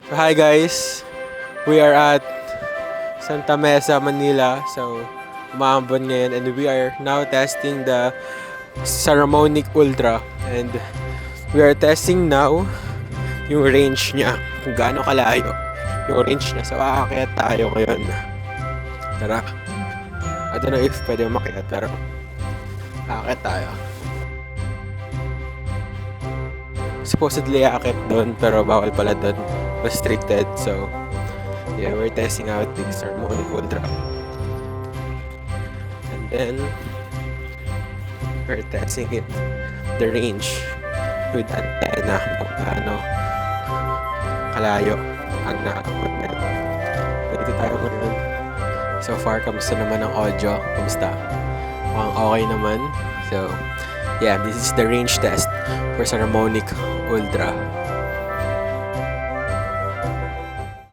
Hi guys, we are at Santa Mesa, Manila. So, umaambon ngayon and we are now testing the Saramonic Ultra. And we are testing now yung range niya, kung gaano kalayo yung range niya. So, aakyat tayo ngayon. Tara. I don't know if pwede umakyat pero aakyat tayo. Supposedly aakyat doon pero bawal pala doon. Restricted. So, yeah, we're testing out the Saramonic Ultra. And then, we're testing it, the range with antenna kung gaano kalayo ang nakakapag na. Dito tayo ngayon. So far, kamusta naman ang audio? Kamusta? Mukhang okay naman. So, yeah, this is the range test for Saramonic Ultra.